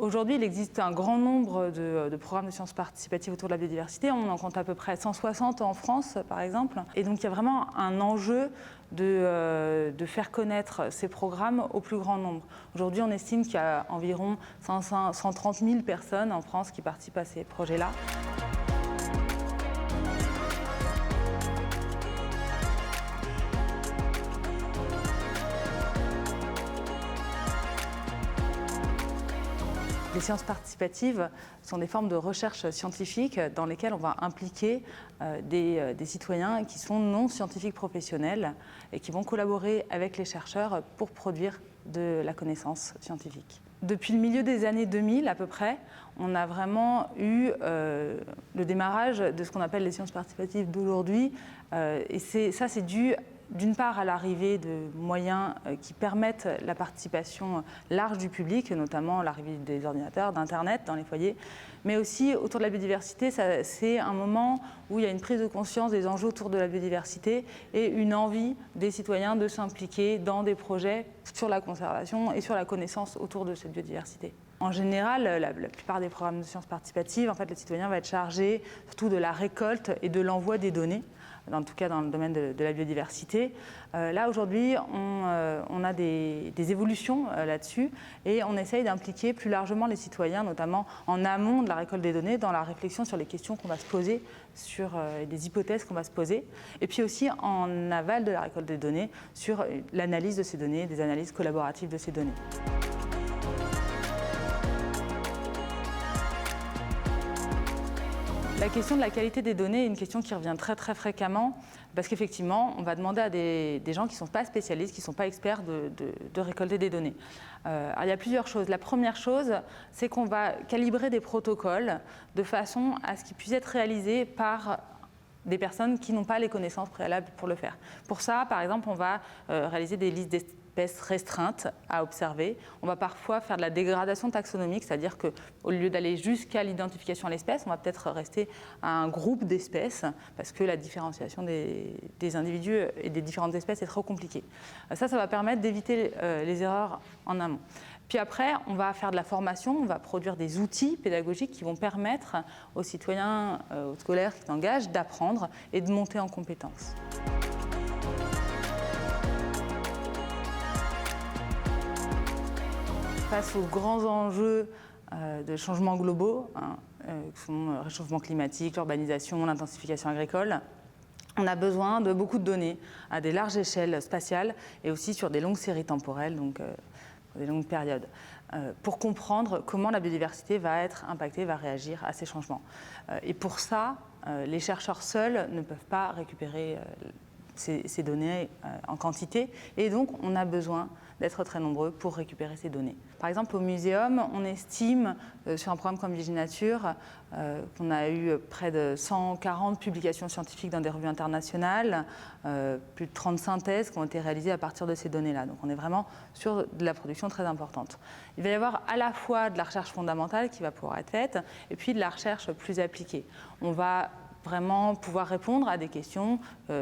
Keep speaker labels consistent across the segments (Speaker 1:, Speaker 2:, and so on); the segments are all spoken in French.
Speaker 1: Aujourd'hui, il existe un grand nombre de programmes de sciences participatives autour de la biodiversité. On en compte à peu près 160 en France, par exemple. Et donc, il y a vraiment un enjeu de faire connaître ces programmes au plus grand nombre. Aujourd'hui, on estime qu'il y a environ 130 000 personnes en France qui participent à ces projets-là. Les sciences participatives sont des formes de recherche scientifique dans lesquelles on va impliquer des citoyens qui sont non scientifiques professionnels et qui vont collaborer avec les chercheurs pour produire de la connaissance scientifique. Depuis le milieu des années 2000 à peu près, on a vraiment eu le démarrage de ce qu'on appelle les sciences participatives d'aujourd'hui. Et ça, c'est dû d'une part à l'arrivée de moyens qui permettent la participation large du public, notamment l'arrivée des ordinateurs, d'Internet dans les foyers, mais aussi autour de la biodiversité, c'est un moment où il y a une prise de conscience des enjeux autour de la biodiversité et une envie des citoyens de s'impliquer dans des projets sur la conservation et sur la connaissance autour de cette biodiversité. En général, la plupart des programmes de sciences participatives, en fait, le citoyen va être chargé surtout de la récolte et de l'envoi des données, en tout cas dans le domaine de la biodiversité. Là, aujourd'hui, on a des évolutions là-dessus et on essaye d'impliquer plus largement les citoyens, notamment en amont de la récolte des données, dans la réflexion sur les questions qu'on va se poser, sur des hypothèses qu'on va se poser, et puis aussi en aval de la récolte des données, sur l'analyse de ces données, des analyses collaboratives de ces données. La question de la qualité des données est une question qui revient très fréquemment parce qu'effectivement, on va demander à des gens qui ne sont pas spécialistes, qui ne sont pas experts de récolter des données. Alors, il y a plusieurs choses. La première chose, c'est qu'on va calibrer des protocoles de façon à ce qu'ils puissent être réalisés par des personnes qui n'ont pas les connaissances préalables pour le faire. Pour ça, par exemple, on va réaliser des listes d'espèces restreintes à observer. On va parfois faire de la dégradation taxonomique, c'est-à-dire qu'au lieu d'aller jusqu'à l'identification à l'espèce, on va peut-être rester à un groupe d'espèces parce que la différenciation des individus et des différentes espèces est trop compliquée. Ça va permettre d'éviter les erreurs en amont. Puis après, on va faire de la formation, on va produire des outils pédagogiques qui vont permettre aux citoyens, aux scolaires qui s'engagent d'apprendre et de monter en compétences. Face aux grands enjeux de changements globaux, qui sont le réchauffement climatique, l'urbanisation, l'intensification agricole, on a besoin de beaucoup de données à des larges échelles spatiales et aussi sur des longues séries temporelles, donc des longues périodes, pour comprendre comment la biodiversité va être impactée, va réagir à ces changements. Et pour ça, les chercheurs seuls ne peuvent pas récupérer ces données en quantité, et donc on a besoin d'être très nombreux pour récupérer ces données. Par exemple, au Muséum, on estime, sur un programme comme Viginature, qu'on a eu près de 140 publications scientifiques dans des revues internationales, plus de 30 synthèses qui ont été réalisées à partir de ces données-là. Donc on est vraiment sur de la production très importante. Il va y avoir à la fois de la recherche fondamentale qui va pouvoir être faite, et puis de la recherche plus appliquée. On va vraiment pouvoir répondre à des questions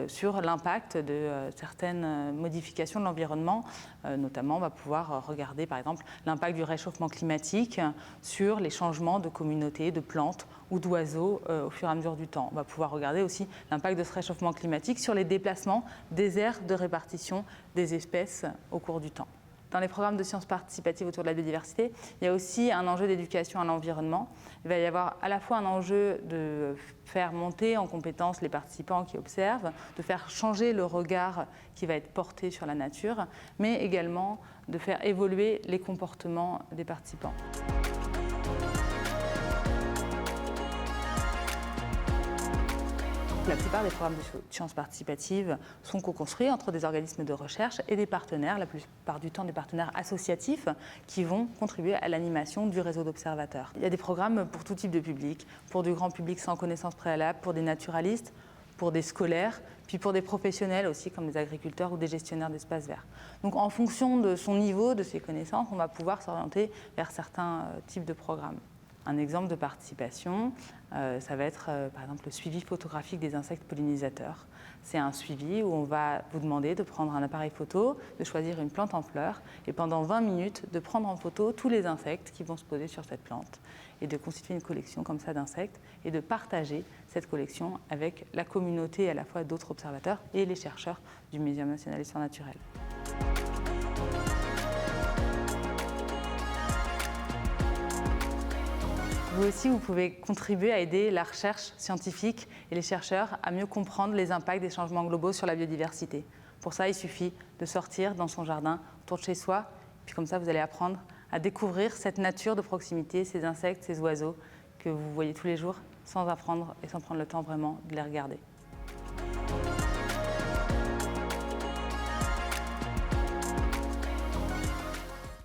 Speaker 1: sur l'impact de certaines modifications de l'environnement. Notamment, on va pouvoir regarder par exemple l'impact du réchauffement climatique sur les changements de communautés, de plantes ou d'oiseaux au fur et à mesure du temps. On va pouvoir regarder aussi l'impact de ce réchauffement climatique sur les déplacements des aires de répartition des espèces au cours du temps. Dans les programmes de sciences participatives autour de la biodiversité, il y a aussi un enjeu d'éducation à l'environnement. Il va y avoir à la fois un enjeu de faire monter en compétence les participants qui observent, de faire changer le regard qui va être porté sur la nature, mais également de faire évoluer les comportements des participants. La plupart des programmes de sciences participatives sont co-construits entre des organismes de recherche et des partenaires, la plupart du temps des partenaires associatifs qui vont contribuer à l'animation du réseau d'observateurs. Il y a des programmes pour tout type de public, pour du grand public sans connaissance préalable, pour des naturalistes, pour des scolaires, puis pour des professionnels aussi comme des agriculteurs ou des gestionnaires d'espaces verts. Donc en fonction de son niveau, de ses connaissances, on va pouvoir s'orienter vers certains types de programmes. Un exemple de participation, ça va être par exemple le suivi photographique des insectes pollinisateurs. C'est un suivi où on va vous demander de prendre un appareil photo, de choisir une plante en fleurs et pendant 20 minutes de prendre en photo tous les insectes qui vont se poser sur cette plante et de constituer une collection comme ça d'insectes et de partager cette collection avec la communauté à la fois d'autres observateurs et les chercheurs du Muséum national d'histoire naturelle. Vous aussi, vous pouvez contribuer à aider la recherche scientifique et les chercheurs à mieux comprendre les impacts des changements globaux sur la biodiversité. Pour ça, il suffit de sortir dans son jardin, autour de chez soi, puis comme ça, vous allez apprendre à découvrir cette nature de proximité, ces insectes, ces oiseaux que vous voyez tous les jours, sans apprendre et sans prendre le temps vraiment de les regarder.